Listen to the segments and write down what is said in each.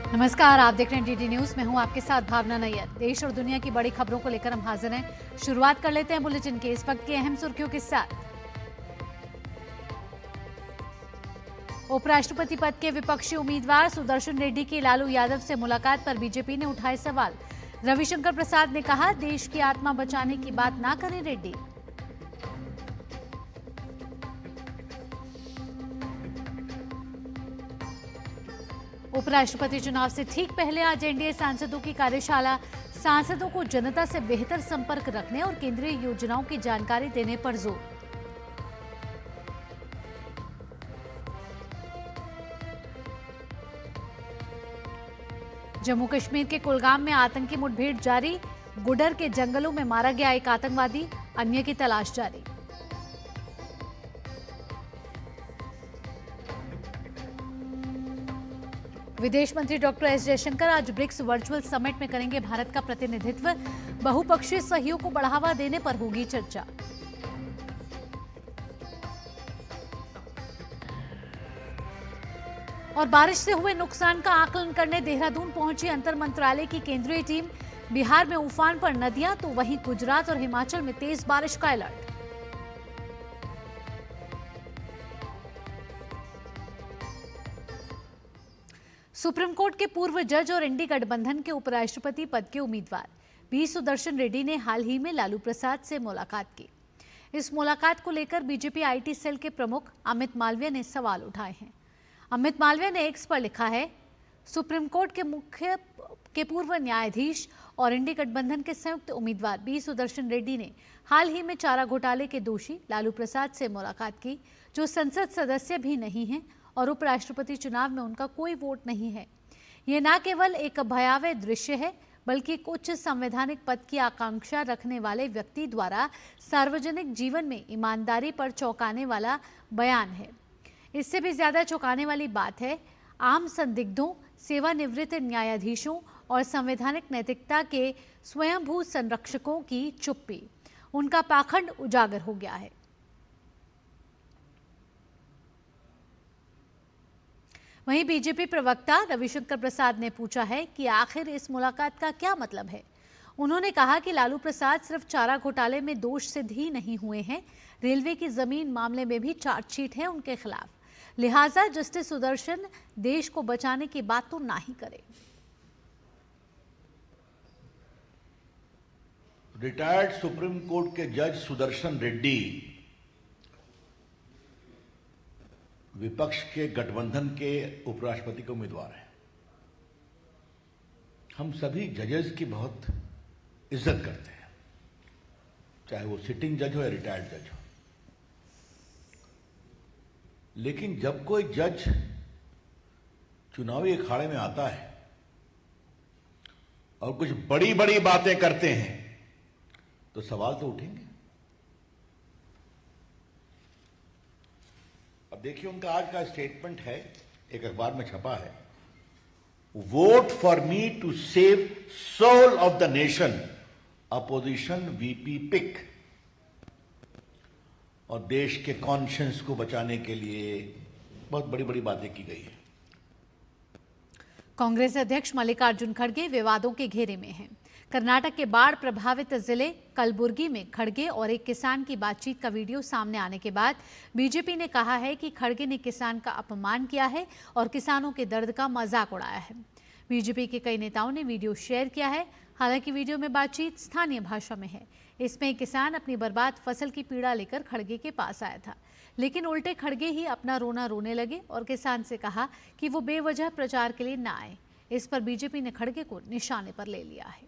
नमस्कार, आप देख रहे हैं डीडी न्यूज। मैं हूं आपके साथ भावना नैयर। देश और दुनिया की बड़ी खबरों को लेकर हम हाजिर हैं। शुरुआत कर लेते हैं बुलेटिन के इस वक्त की अहम सुर्खियों के साथ। उपराष्ट्रपति पद के विपक्षी उम्मीदवार सुदर्शन रेड्डी की लालू यादव से मुलाकात पर बीजेपी ने उठाए सवाल। रविशंकर प्रसाद ने कहा, देश की आत्मा बचाने की बात ना करें रेड्डी। उपराष्ट्रपति चुनाव से ठीक पहले आज एनडीए सांसदों की कार्यशाला। सांसदों को जनता से बेहतर संपर्क रखने और केंद्रीय योजनाओं की जानकारी देने पर जोर। जम्मू कश्मीर के कुलगाम में आतंकी मुठभेड़ जारी। गुडर के जंगलों में मारा गया एक आतंकवादी, अन्य की तलाश जारी। विदेश मंत्री डॉक्टर एस जयशंकर आज ब्रिक्स वर्चुअल समिट में करेंगे भारत का प्रतिनिधित्व। बहुपक्षीय सहयोग को बढ़ावा देने पर होगी चर्चा। और बारिश से हुए नुकसान का आकलन करने देहरादून पहुंची अंतर मंत्रालय की केंद्रीय टीम। बिहार में उफान पर नदियां तो वहीं गुजरात और हिमाचल में तेज बारिश का अलर्ट। सुप्रीम कोर्ट के पूर्व जज और इंडी गठबंधन के उपराष्ट्रपति पद के उम्मीदवार बी सुदर्शन रेड्डी ने हाल ही में लालू प्रसाद से मुलाकात की। इस मुलाकात को लेकर बीजेपी आईटी सेल के प्रमुख अमित मालवीय ने सवाल उठाए हैं। अमित मालवीय ने एक्स पर लिखा है, सुप्रीम कोर्ट के पूर्व न्यायाधीश और इंडी गठबंधन के संयुक्त उम्मीदवार बी सुदर्शन रेड्डी ने हाल ही में चारा घोटाले के दोषी लालू प्रसाद से मुलाकात की, जो संसद सदस्य भी नहीं हैं और उपराष्ट्रपति चुनाव में उनका कोई वोट नहीं है। ये न केवल एक भयावह दृश्य है, बल्कि एक उच्च संवैधानिक पद की आकांक्षा रखने वाले व्यक्ति द्वारा सार्वजनिक जीवन में ईमानदारी पर चौंकाने वाला बयान है। इससे भी ज्यादा चौंकाने वाली बात है आम संदिग्धों, सेवानिवृत्त न्यायाधीशों और संवैधानिक नैतिकता के स्वयंभू संरक्षकों की चुप्पी। उनका पाखंड उजागर हो गया है। वहीं बीजेपी प्रवक्ता रविशंकर प्रसाद ने पूछा है कि आखिर इस मुलाकात का क्या मतलब है। उन्होंने कहा कि लालू प्रसाद सिर्फ चारा घोटाले में दोष सिद्ध ही नहीं हुए हैं, रेलवे की जमीन मामले में भी चार्जशीट है उनके खिलाफ। लिहाजा जस्टिस सुदर्शन देश को बचाने की बात तो ना ही करे। रिटायर्ड सुप्रीम कोर्ट के जज सुदर्शन रेड्डी विपक्ष के गठबंधन के उपराष्ट्रपति के उम्मीदवार हैं। हम सभी जजेस की बहुत इज्जत करते हैं, चाहे वो सिटिंग जज हो या रिटायर्ड जज हो। लेकिन जब कोई जज चुनावी अखाड़े में आता है और कुछ बड़ी बड़ी बातें करते हैं तो सवाल तो उठेंगे। अब देखिए, उनका आज का स्टेटमेंट है, एक अखबार में छपा है, vote for me to save soul of the nation, opposition VP pick. और देश के कॉन्शियंस को बचाने के लिए बहुत बड़ी बड़ी बातें की गई है। कांग्रेस अध्यक्ष मल्लिकार्जुन खड़गे विवादों के घेरे में हैं। कर्नाटक के बाढ़ प्रभावित जिले कलबुर्गी में खड़गे और एक किसान की बातचीत का वीडियो सामने आने के बाद बीजेपी ने कहा है कि खड़गे ने किसान का अपमान किया है और किसानों के दर्द का मजाक उड़ाया है। बीजेपी के कई नेताओं ने वीडियो शेयर किया है। हालांकि वीडियो में बातचीत स्थानीय भाषा में है। इसमें एक किसान अपनी बर्बाद फसल की पीड़ा लेकर खड़गे के पास आया था, लेकिन उल्टे खड़गे ही अपना रोना रोने लगे और किसान से कहा कि वो बेवजह प्रचार के लिए ना आए। इस पर बीजेपी ने खड़गे को निशाने पर ले लिया है।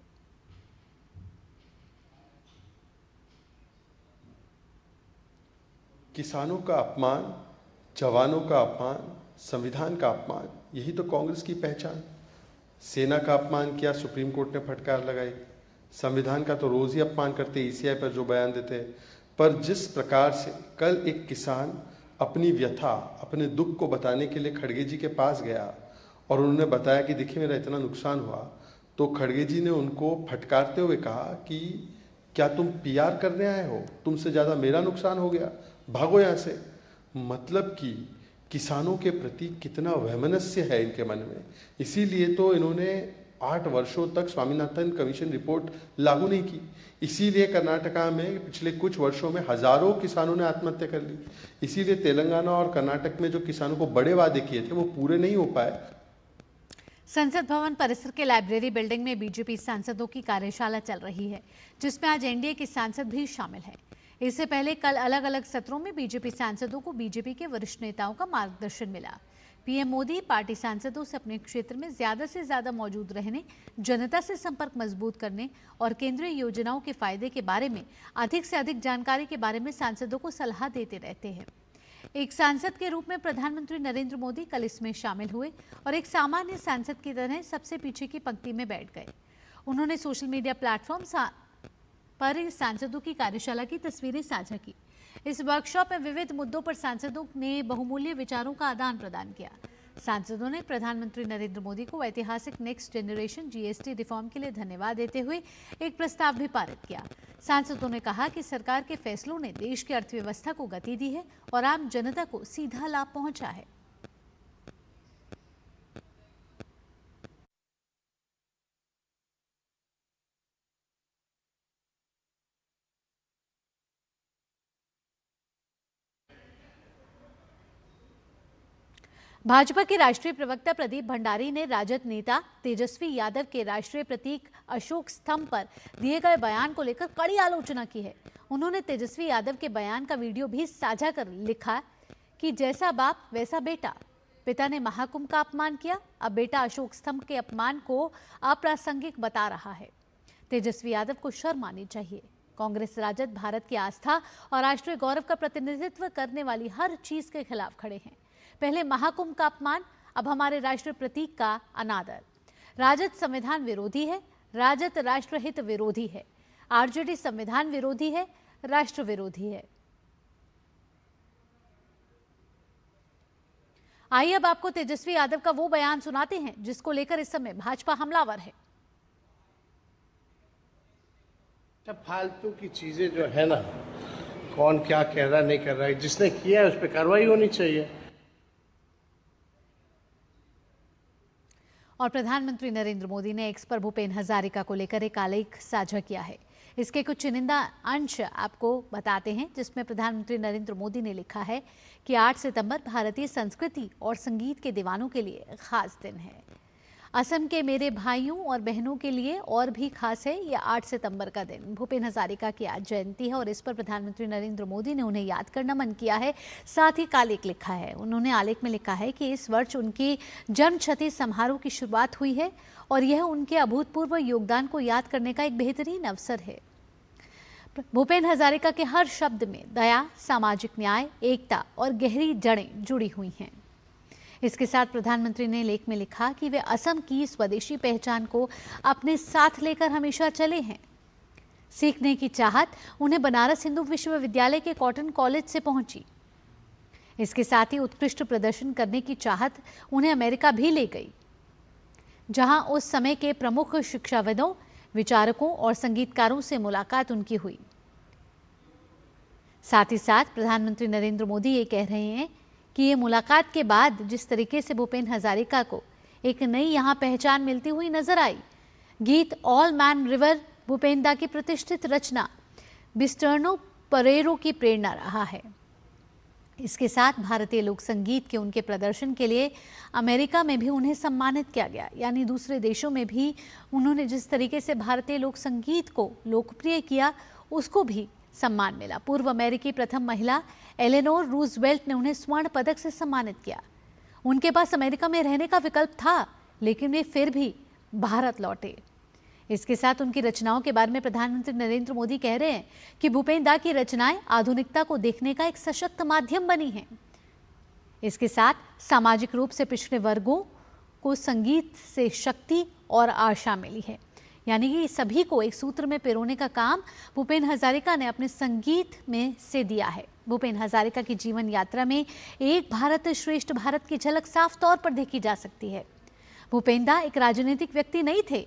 किसानों का अपमान, जवानों का अपमान, संविधान का अपमान, यही तो कांग्रेस की पहचान। सेना का अपमान किया, सुप्रीम कोर्ट ने फटकार लगाई। संविधान का तो रोज ही अपमान करते, ईसीआई पर जो बयान देते। पर जिस प्रकार से कल एक किसान अपनी व्यथा, अपने दुख को बताने के लिए खड़गे जी के पास गया और उन्होंने बताया कि देखिए मेरा इतना नुकसान हुआ, तो खड़गे जी ने उनको फटकारते हुए कहा कि क्या तुम पीआर करने आए हो? तुमसे ज्यादा मेरा नुकसान हो गया, भागो यहां से। मतलब कि किसानों के प्रति कितना वैमनस्य है इनके मन में। इसीलिए तो इन्होंने 8 वर्षों तक स्वामीनाथन कमीशन रिपोर्ट लागू नहीं की। इसीलिए कर्नाटका में पिछले कुछ वर्षों में हजारों किसानों ने आत्महत्या कर ली। इसीलिए तेलंगाना और कर्नाटक में जो किसानों को बड़े वादे किए थे वो पूरे नहीं हो पाए। संसद भवन परिसर के लाइब्रेरी बिल्डिंग में बीजेपी सांसदों की कार्यशाला चल रही है, जिसमें आज एनडीए के सांसद भी शामिल हैं। इससे पहले कल अलग अलग सत्रों में बीजेपी सांसदों को बीजेपी के वरिष्ठ नेताओं का मार्गदर्शन मिला। पीएम मोदी पार्टी सांसदों से अपने क्षेत्र में ज्यादा से ज्यादा मौजूद रहने, जनता से संपर्क मजबूत करने और केंद्रीय योजनाओं के फायदे के बारे में अधिक से अधिक जानकारी के बारे में सांसदों को सलाह देते रहते हैं। एक सांसद के रूप में प्रधानमंत्री नरेंद्र मोदी कल इसमें शामिल हुए और एक सामान्य सांसद की तरह सबसे पीछे की पंक्ति में बैठ गए। उन्होंने सोशल मीडिया प्लेटफॉर्म पर सांसदों की कार्यशाला की तस्वीरें साझा की। इस वर्कशॉप में विविध मुद्दों पर सांसदों ने बहुमूल्य विचारों का आदान प्रदान किया। सांसदों ने प्रधानमंत्री नरेंद्र मोदी को ऐतिहासिक नेक्स्ट जनरेशन जीएसटी रिफॉर्म के लिए धन्यवाद देते हुए एक प्रस्ताव भी पारित किया। सांसदों ने कहा कि सरकार के फैसलों ने देश की अर्थव्यवस्था को गति दी है और आम जनता को सीधा लाभ पहुंचा है। भाजपा के राष्ट्रीय प्रवक्ता प्रदीप भंडारी ने राजद नेता तेजस्वी यादव के राष्ट्रीय प्रतीक अशोक स्तंभ पर दिए गए बयान को लेकर कड़ी आलोचना की है। उन्होंने तेजस्वी यादव के बयान का वीडियो भी साझा कर लिखा कि जैसा बाप वैसा बेटा। पिता ने महाकुंभ का अपमान किया, अब बेटा अशोक स्तंभ के अपमान को अप्रासंगिक बता रहा है। तेजस्वी यादव को शर्म आनी चाहिए। कांग्रेस राजद भारत की आस्था और राष्ट्रीय गौरव का प्रतिनिधित्व करने वाली हर चीज के खिलाफ खड़े हैं। पहले महाकुंभ का अपमान, अब हमारे राष्ट्रीय प्रतीक का अनादर। राजद संविधान विरोधी है, राजद राष्ट्रहित विरोधी है। आरजेडी संविधान विरोधी है, राष्ट्र विरोधी है। आइए अब आपको तेजस्वी यादव का वो बयान सुनाते हैं जिसको लेकर इस समय भाजपा हमलावर है। सब फालतू की चीजें जो है ना, कौन क्या कह रहा नहीं कर रहा है, जिसने किया है उस पर कार्रवाई होनी चाहिए। और प्रधानमंत्री नरेंद्र मोदी ने एक्स पर भूपेन हजारिका को लेकर एक आलेख साझा किया है। इसके कुछ चुनिंदा अंश आपको बताते हैं, जिसमें प्रधानमंत्री नरेंद्र मोदी ने लिखा है कि 8 सितंबर भारतीय संस्कृति और संगीत के दीवानों के लिए खास दिन है। असम के मेरे भाइयों और बहनों के लिए और भी खास है ये 8 सितंबर का दिन। भूपेन हजारिका की आज जयंती है और इस पर प्रधानमंत्री नरेंद्र मोदी ने उन्हें याद कर नमन किया है। साथ ही आलेख लिखा है। उन्होंने आलेख में लिखा है कि इस वर्ष उनकी जन्मशती समारोह की शुरुआत हुई है और यह उनके अभूतपूर्व योगदान को याद करने का एक बेहतरीन अवसर है। भूपेन हजारिका के हर शब्द में दया, सामाजिक न्याय, एकता और गहरी जड़ें जुड़ी हुई हैं। इसके साथ प्रधानमंत्री ने लेख में लिखा कि वे असम की स्वदेशी पहचान को अपने साथ लेकर हमेशा चले हैं। सीखने की चाहत उन्हें बनारस हिंदू विश्वविद्यालय के कॉटन कॉलेज से पहुंची। इसके साथ ही उत्कृष्ट प्रदर्शन करने की चाहत उन्हें अमेरिका भी ले गई, जहां उस समय के प्रमुख शिक्षाविदों, विचारकों और संगीतकारों से मुलाकात उनकी हुई। साथ ही साथ प्रधानमंत्री नरेंद्र मोदी ये कह रहे हैं कि ये मुलाकात के बाद जिस तरीके से भूपेन हजारिका को एक नई यहाँ पहचान मिलती हुई नजर आई। गीत ऑल मैन रिवर भूपेन दा की प्रतिष्ठित रचना बिस्टर्नो परेरो की प्रेरणा रहा है। इसके साथ भारतीय लोक संगीत के उनके प्रदर्शन के लिए अमेरिका में भी उन्हें सम्मानित किया गया, यानी दूसरे देशों में भी उन्होंने जिस तरीके से भारतीय लोक संगीत को लोकप्रिय किया उसको भी सम्मान मिला। पूर्व अमेरिकी प्रथम महिला एलेनोर रूजवेल्ट ने उन्हें स्वर्ण पदक से सम्मानित किया। उनके पास अमेरिका में रहने का विकल्प था, लेकिन वे फिर भी भारत लौटे। इसके साथ उनकी रचनाओं के बारे में प्रधानमंत्री नरेंद्र मोदी कह रहे हैं कि भूपेन दा की रचनाएं आधुनिकता को देखने का एक सशक्त माध्यम बनी हैं। इसके साथ सामाजिक रूप से पिछड़े वर्गों को संगीत से शक्ति और आशा मिली है, यानी कि सभी को एक सूत्र में पिरोने का काम भूपेन हजारिका ने अपने संगीत में से दिया है। भूपेन हजारिका की जीवन यात्रा में एक भारत श्रेष्ठ भारत की झलक साफ तौर पर देखी जा सकती है। भूपेन दा एक राजनीतिक व्यक्ति नहीं थे,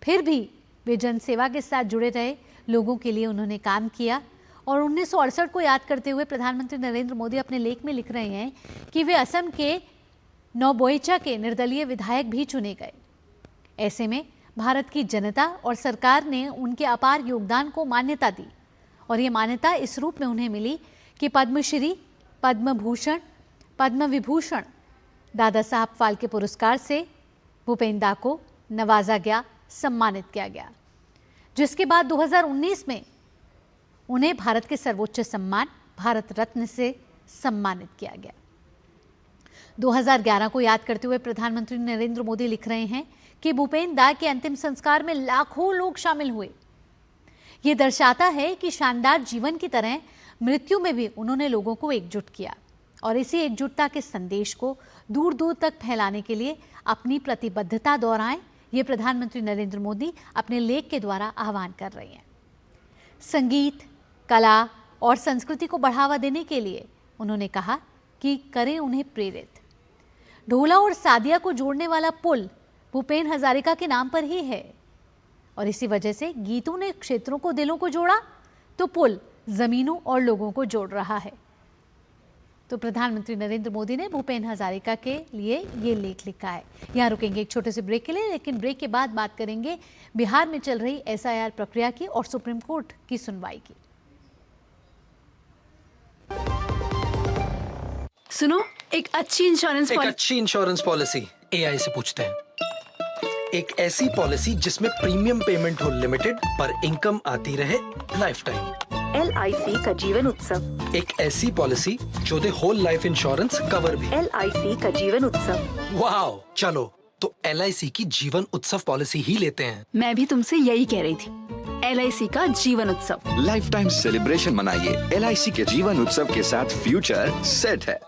फिर भी वे जनसेवा के साथ जुड़े रहे। लोगों के लिए उन्होंने काम किया और 1968 को याद करते हुए प्रधानमंत्री नरेंद्र मोदी अपने लेख में लिख रहे हैं कि वे असम के नौबोईचा के निर्दलीय विधायक भी चुने गए। ऐसे में भारत की जनता और सरकार ने उनके अपार योगदान को मान्यता दी और ये मान्यता इस रूप में उन्हें मिली कि पद्मश्री, पद्म भूषण, पद्म विभूषण, दादा साहब फाल्के पुरस्कार से भूपेन दा को नवाजा गया, सम्मानित किया गया, जिसके बाद 2019 में उन्हें भारत के सर्वोच्च सम्मान भारत रत्न से सम्मानित किया गया। 2011 को याद करते हुए प्रधानमंत्री नरेंद्र मोदी लिख रहे हैं कि भूपेन दा के अंतिम संस्कार में लाखों लोग शामिल हुए। ये दर्शाता है कि शानदार जीवन की तरह मृत्यु में भी उन्होंने लोगों को एकजुट किया और इसी एकजुटता के संदेश को दूर दूर तक फैलाने के लिए अपनी प्रतिबद्धता दोहराएं, ये प्रधानमंत्री नरेंद्र मोदी अपने लेख के द्वारा आह्वान कर रहे हैं। संगीत, कला और संस्कृति को बढ़ावा देने के लिए उन्होंने कहा कि करें उन्हें प्रेरित। ढोला और सादिया को जोड़ने वाला पुल भूपेन हजारिका के नाम पर ही है और इसी वजह से गीतों ने क्षेत्रों को, दिलों को जोड़ा तो पुल जमीनों और लोगों को जोड़ रहा है। तो प्रधानमंत्री नरेंद्र मोदी ने भूपेन हजारिका के लिए ये लेख लिखा है। यहाँ रुकेंगे एक छोटे से ब्रेक के लिए, लेकिन ब्रेक के बाद बात करेंगे बिहार में चल रही SIR प्रक्रिया की और सुप्रीम कोर्ट की सुनवाई की। सुनो, एक अच्छी इंश्योरेंस पॉलिसी AI से पूछते हैं। एक ऐसी पॉलिसी जिसमें प्रीमियम पेमेंट हो लिमिटेड पर इनकम आती रहे लाइफ टाइम। LIC का जीवन उत्सव। एक ऐसी पॉलिसी जो दे होल लाइफ इंश्योरेंस कवर भी। LIC का जीवन उत्सव। वाह, चलो तो LIC की जीवन उत्सव पॉलिसी ही लेते हैं। मैं भी तुमसे यही कह रही थी, LIC का जीवन उत्सव। लाइफ टाइम सेलिब्रेशन मनाइए LIC के जीवन उत्सव के साथ, फ्यूचर सेट है।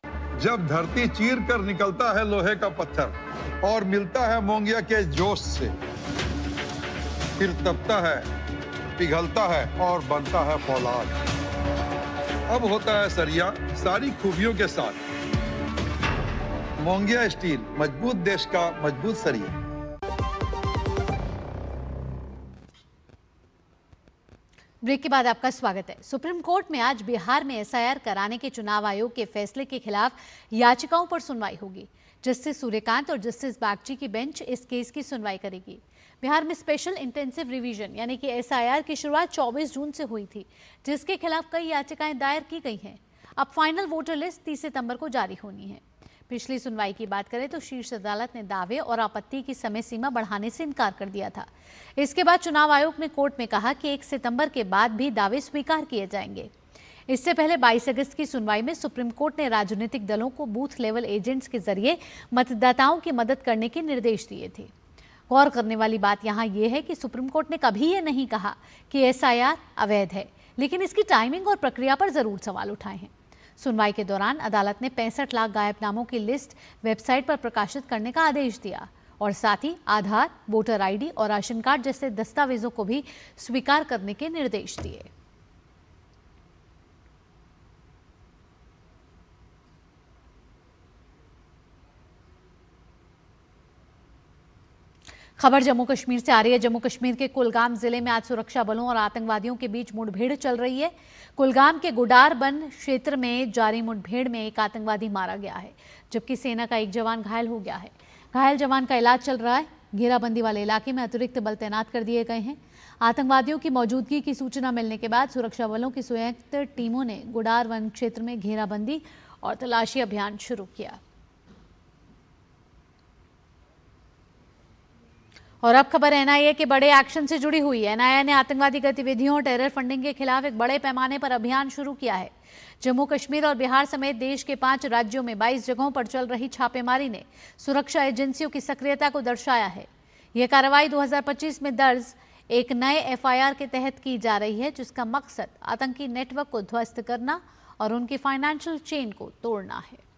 जब धरती चीर कर निकलता है लोहे का पत्थर और मिलता है मोंगिया के जोश से, फिर तपता है, पिघलता है और बनता है फौलाद। अब होता है सरिया सारी खूबियों के साथ। मोंगिया स्टील, मजबूत देश का मजबूत सरिया। ब्रेक के बाद आपका स्वागत है। सुप्रीम कोर्ट में आज बिहार में SIR कराने के चुनाव आयोग के फैसले के खिलाफ याचिकाओं पर सुनवाई होगी। जस्टिस सूर्यकांत और जस्टिस बागची की बेंच इस केस की सुनवाई करेगी। बिहार में स्पेशल इंटेंसिव रिवीजन यानी कि SIR की शुरुआत 24 जून से हुई थी, जिसके खिलाफ कई याचिकाएं दायर की गई हैं। अब फाइनल वोटर लिस्ट 30 सितंबर को जारी होनी है। पिछली सुनवाई की बात करें तो शीर्ष अदालत ने दावे और आपत्ति की समय सीमा बढ़ाने से इनकार कर दिया था। इसके बाद चुनाव आयोग ने कोर्ट में कहा कि 1 सितंबर के बाद भी दावे स्वीकार किए जाएंगे। इससे पहले 22 अगस्त की सुनवाई में सुप्रीम कोर्ट ने राजनीतिक दलों को बूथ लेवल एजेंट्स के जरिए मतदाताओं की मदद करने के निर्देश दिए थे। गौर करने वाली बात यहाँ ये है कि सुप्रीम कोर्ट ने कभी ये नहीं कहा कि SIR अवैध है, लेकिन इसकी टाइमिंग और प्रक्रिया पर जरूर सवाल उठाए हैं। सुनवाई के दौरान अदालत ने 65 लाख गायब नामों की लिस्ट वेबसाइट पर प्रकाशित करने का आदेश दिया और साथ ही आधार, वोटर ID और राशन कार्ड जैसे दस्तावेजों को भी स्वीकार करने के निर्देश दिए। खबर जम्मू कश्मीर से आ रही है। जम्मू कश्मीर के कुलगाम जिले में आज सुरक्षा बलों और आतंकवादियों के बीच मुठभेड़ चल रही है। कुलगाम के गुडार वन क्षेत्र में जारी मुठभेड़ में एक आतंकवादी मारा गया है, जबकि सेना का एक जवान घायल हो गया है। घायल जवान का इलाज चल रहा है। घेराबंदी वाले इलाके में अतिरिक्त बल तैनात कर दिए गए हैं। आतंकवादियों की मौजूदगी की सूचना मिलने के बाद सुरक्षा बलों की संयुक्त टीमों ने गुडार वन क्षेत्र में घेराबंदी और तलाशी अभियान शुरू किया। और अब खबर NIA के बड़े एक्शन से जुड़ी हुई है। NIA ने आतंकवादी गतिविधियों और टेरर फंडिंग के खिलाफ एक बड़े पैमाने पर अभियान शुरू किया है। जम्मू कश्मीर और बिहार समेत देश के 5 राज्यों में 22 जगहों पर चल रही छापेमारी ने सुरक्षा एजेंसियों की सक्रियता को दर्शाया है। यह कार्रवाई 2025 में दर्ज एक नए FIR के तहत की जा रही है, जिसका मकसद आतंकी नेटवर्क को ध्वस्त करना और उनकी फाइनेंशियल चेन को तोड़ना है।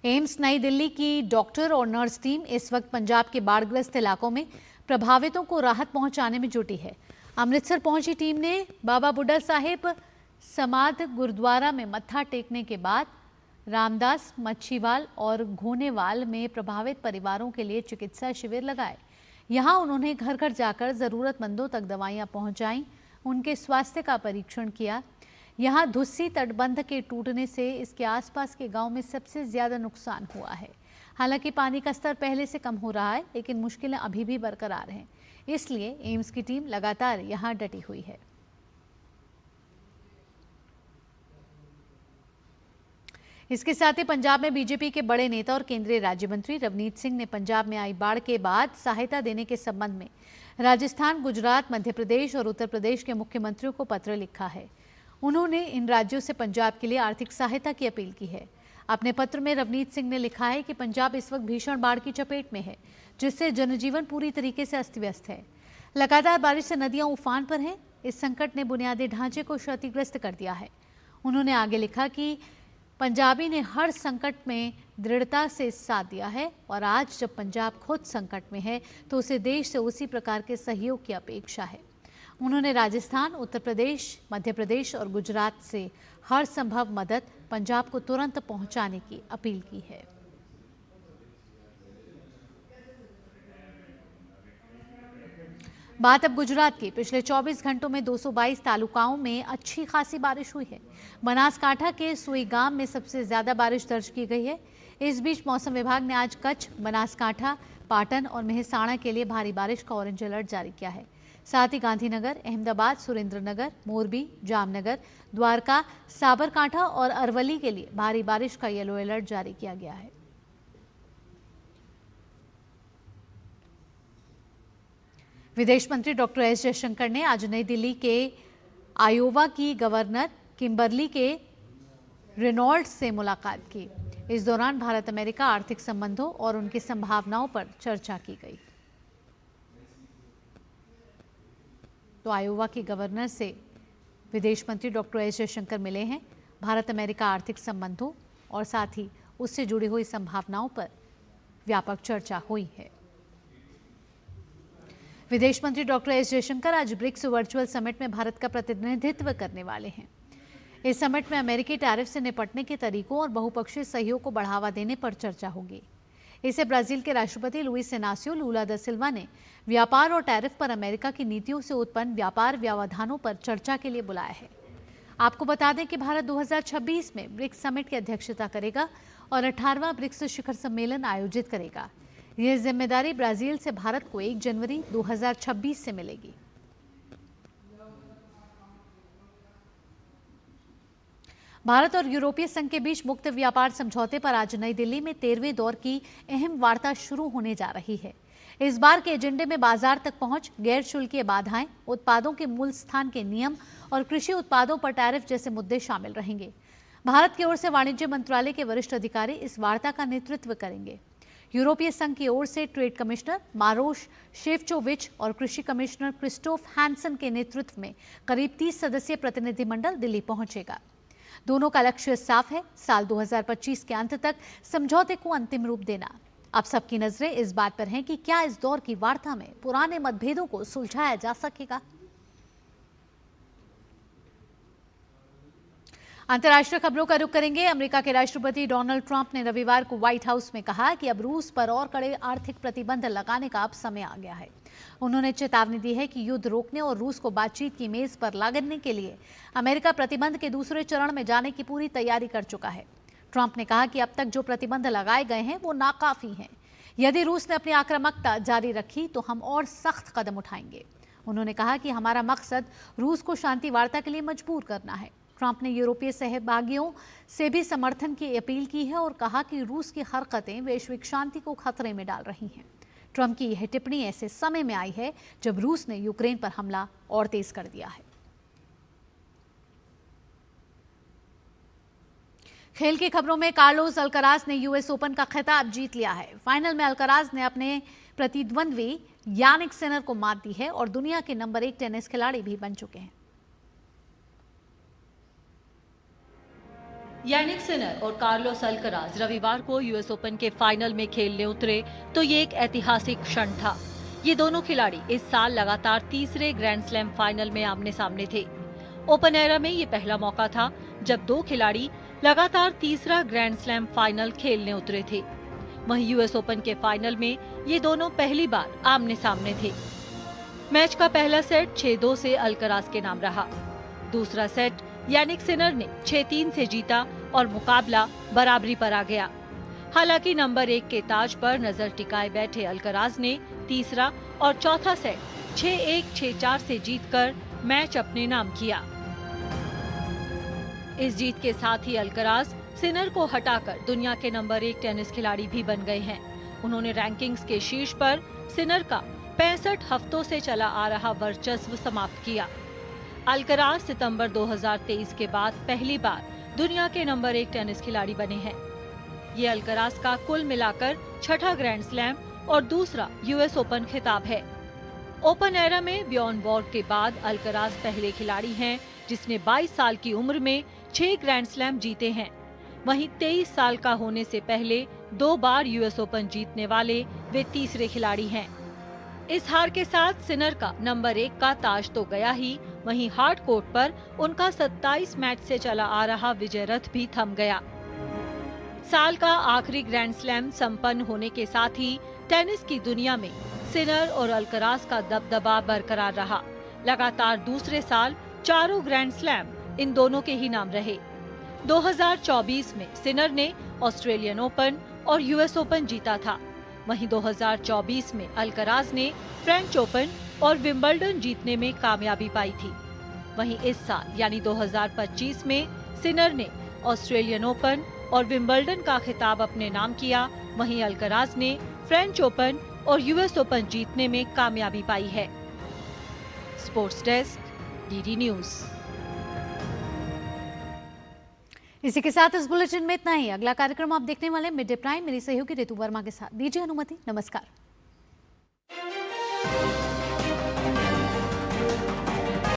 एम्स नई दिल्ली की डॉक्टर और नर्स टीम इस वक्त पंजाब के बाढ़ग्रस्त इलाकों में प्रभावितों को राहत पहुंचाने में जुटी है। अमृतसर पहुंची टीम ने बाबा बुड्ढा साहिब समाध गुरुद्वारा में मत्था टेकने के बाद रामदास, मच्छीवाल और घोनेवाल में प्रभावित परिवारों के लिए चिकित्सा शिविर लगाए। यहाँ उन्होंने घर घर जाकर जरूरतमंदों तक दवाइयाँ पहुँचाईं, उनके स्वास्थ्य का परीक्षण किया। यहाँ धुस्सी तटबंध के टूटने से इसके आसपास के गांव में सबसे ज्यादा नुकसान हुआ है। हालांकि पानी का स्तर पहले से कम हो रहा है, लेकिन मुश्किलें अभी भी बरकरार हैं। इसलिए एम्स की टीम लगातार यहाँ डटी हुई है। इसके साथ ही पंजाब में बीजेपी के बड़े नेता और केंद्रीय राज्य मंत्री रवनीत सिंह ने पंजाब में आई बाढ़ के बाद सहायता देने के संबंध में राजस्थान, गुजरात, मध्य प्रदेश और उत्तर प्रदेश के मुख्यमंत्रियों को पत्र लिखा है। उन्होंने इन राज्यों से पंजाब के लिए आर्थिक सहायता की अपील की है। अपने पत्र में रवनीत सिंह ने लिखा है कि पंजाब इस वक्त भीषण बाढ़ की चपेट में है, जिससे जनजीवन पूरी तरीके से अस्त व्यस्त है। लगातार बारिश से नदियां उफान पर हैं। इस संकट ने बुनियादी ढांचे को क्षतिग्रस्त कर दिया है। उन्होंने आगे लिखा कि पंजाबी ने हर संकट में दृढ़ता से साथ दिया है और आज जब पंजाब खुद संकट में है तो उसे देश से उसी प्रकार के सहयोग की अपेक्षा है। उन्होंने राजस्थान, उत्तर प्रदेश, मध्य प्रदेश और गुजरात से हर संभव मदद पंजाब को तुरंत पहुंचाने की अपील की है। बात अब गुजरात की। पिछले 24 घंटों में 222 तालुकाओं में अच्छी खासी बारिश हुई है। बनासकांठा के सुईगाम में सबसे ज्यादा बारिश दर्ज की गई है। इस बीच मौसम विभाग ने आज कच्छ, बनासकांठा, पाटन और मेहसाणा के लिए भारी बारिश का ऑरेंज अलर्ट जारी किया है। साथ ही गांधीनगर, अहमदाबाद, सुरेंद्रनगर, मोरबी, जामनगर, द्वारका, साबरकांठा और अरवली के लिए भारी बारिश का येलो अलर्ट जारी किया गया है। विदेश मंत्री डॉक्टर एस जयशंकर ने आज नई दिल्ली के आयोवा की गवर्नर किम्बरली के रेनॉल्ड्स से मुलाकात की। इस दौरान भारत अमेरिका आर्थिक संबंधों और उनकी संभावनाओं पर चर्चा की गई। तो आयोवा की गवर्नर से विदेश मंत्री डॉक्टर एस जयशंकर मिले हैं। भारत अमेरिका आर्थिक संबंधों और साथ ही उससे जुड़ी हुई संभावनाओं पर व्यापक चर्चा हुई है। विदेश मंत्री डॉक्टर एस जयशंकर आज ब्रिक्स वर्चुअल समिट में भारत का प्रतिनिधित्व करने वाले हैं। इस समिट में अमेरिकी टैरिफ से निपटने के तरीकों और बहुपक्षीय सहयोग को बढ़ावा देने पर चर्चा होगी। इसे ब्राजील के राष्ट्रपति लुइस इनासियो लूला दा सिल्वा ने व्यापार और टैरिफ पर अमेरिका की नीतियों से उत्पन्न व्यापार व्यवधानों पर चर्चा के लिए बुलाया है। आपको बता दें कि भारत 2026 में ब्रिक्स समिट की अध्यक्षता करेगा और 18वां ब्रिक्स शिखर सम्मेलन आयोजित करेगा। यह जिम्मेदारी ब्राजील से भारत को 1 जनवरी 2026 से मिलेगी। भारत और यूरोपीय संघ के बीच मुक्त व्यापार समझौते पर आज नई दिल्ली में 13वें दौर की अहम वार्ता शुरू होने जा रही है। इस बार के एजेंडे में बाजार तक पहुंच, गैर शुल्कीय बाधाएं, उत्पादों के मूल स्थान के नियम और कृषि उत्पादों पर टैरिफ जैसे मुद्दे शामिल रहेंगे। भारत की ओर से वाणिज्य मंत्रालय के वरिष्ठ अधिकारी इस वार्ता का नेतृत्व करेंगे। यूरोपीय संघ की ओर से ट्रेड कमिश्नर मारोश शेफचोविच और कृषि कमिश्नर क्रिस्टोफ हैंसन के नेतृत्व में करीब 30 सदस्यीय प्रतिनिधिमंडल दिल्ली पहुंचेगा। दोनों का लक्ष्य साफ है, साल 2025 के अंत तक समझौते को अंतिम रूप देना। अब सबकी नजरें इस बात पर हैं कि क्या इस दौर की वार्ता में पुराने मतभेदों को सुलझाया जा सकेगा। अंतर्राष्ट्रीय खबरों का रुख करेंगे। अमेरिका के राष्ट्रपति डोनाल्ड ट्रंप ने रविवार को व्हाइट हाउस में कहा कि अब रूस पर और कड़े आर्थिक प्रतिबंध लगाने का अब समय आ गया है। उन्होंने चेतावनी दी है कि युद्ध रोकने और रूस को बातचीत की मेज पर लाने के लिए अमेरिका प्रतिबंध के दूसरे चरण में जाने की पूरी तैयारी कर चुका है। ट्रंप ने कहा कि अब तक जो प्रतिबंध लगाए गए हैं वो नाकाफी हैं। यदि रूस ने अपनी आक्रामकता जारी रखी तो हम और सख्त कदम उठाएंगे। उन्होंने कहा कि हमारा मकसद रूस को शांति वार्ता के लिए मजबूर करना है। ट्रंप ने यूरोपीय सहभागियों से भी समर्थन की अपील की है और कहा कि रूस की हरकतें वैश्विक शांति को खतरे में डाल रही हैं। ट्रंप की यह टिप्पणी ऐसे समय में आई है जब रूस ने यूक्रेन पर हमला और तेज कर दिया है। खेल की खबरों में कार्लोस अल्कराज ने यूएस ओपन का खिताब जीत लिया है। फाइनल में अल्कराज ने अपने प्रतिद्वंद्वी यानिक सिनर को मात दी है और दुनिया के नंबर 1 टेनिस खिलाड़ी भी बन चुके हैं। यानिक सिनर और कार्लोस अल्कराज रविवार को यूएस ओपन के फाइनल में खेलने उतरे तो ये एक ऐतिहासिक क्षण था। ये दोनों खिलाड़ी इस साल लगातार तीसरे ग्रैंड स्लैम फाइनल में आमने सामने थे। ओपन एरा में ये पहला मौका था जब दो खिलाड़ी लगातार तीसरा ग्रैंड स्लैम फाइनल खेलने उतरे थे। वहीं यूएस ओपन के फाइनल में ये दोनों पहली बार आमने सामने थे। मैच का पहला सेट 6-2 से अल्कराज के नाम रहा। दूसरा सेट यानिक सिनर ने 6-3 से जीता और मुकाबला बराबरी पर आ गया। हालांकि नंबर 1 के ताज पर नजर टिकाए बैठे अल्कराज ने तीसरा और चौथा सेट 6-1, 6-4 से जीतकर मैच अपने नाम किया। इस जीत के साथ ही अल्कराज सिनर को हटाकर दुनिया के नंबर 1 टेनिस खिलाड़ी भी बन गए हैं। उन्होंने रैंकिंग्स के शीर्ष पर सिनर का 65 हफ्तों से चला आ रहा वर्चस्व समाप्त किया। अल्कराज सितंबर 2023 के बाद पहली बार दुनिया के नंबर 1 टेनिस खिलाड़ी बने हैं। ये अल्कराज का कुल मिलाकर छठा ग्रैंड स्लैम और दूसरा यूएस ओपन खिताब है। ओपन एरा में बियॉन वॉर के बाद अल्कराज पहले खिलाड़ी हैं जिसने 22 साल की उम्र में 6 ग्रैंड स्लैम जीते हैं। वहीं 23 साल का होने से पहले 2 बार यूएस ओपन जीतने वाले वे तीसरे खिलाड़ी हैं। इस हार के साथ सिनर का नंबर 1 का ताज तो गया ही, वहीं हार्ड कोर्ट पर उनका 27 मैच से चला आ रहा विजय रथ भी थम गया। साल का आखिरी ग्रैंड स्लैम संपन्न होने के साथ ही टेनिस की दुनिया में सिनर और अल्कराज का दबदबा बरकरार रहा। लगातार दूसरे साल चारों ग्रैंड स्लैम इन दोनों के ही नाम रहे। 2024 में सिनर ने ऑस्ट्रेलियन ओपन और यूएस ओपन जीता था। वहीं 2024 में अल्कराज ने फ्रेंच ओपन और विंबलडन जीतने में कामयाबी पाई थी। वहीं इस साल यानी 2025 में सिनर ने ऑस्ट्रेलियन ओपन और विंबलडन का खिताब अपने नाम किया। वहीं अल्कराज ने फ्रेंच ओपन और यूएस ओपन जीतने में कामयाबी पाई है। Sports desk, DD news. इसी के साथ इस बुलेटिन में इतना ही। अगला कार्यक्रम आप देखने वाले मिड डे प्राइम मेरी सहयोगी ऋतु वर्मा के साथ। दीजिए अनुमति। नमस्कार।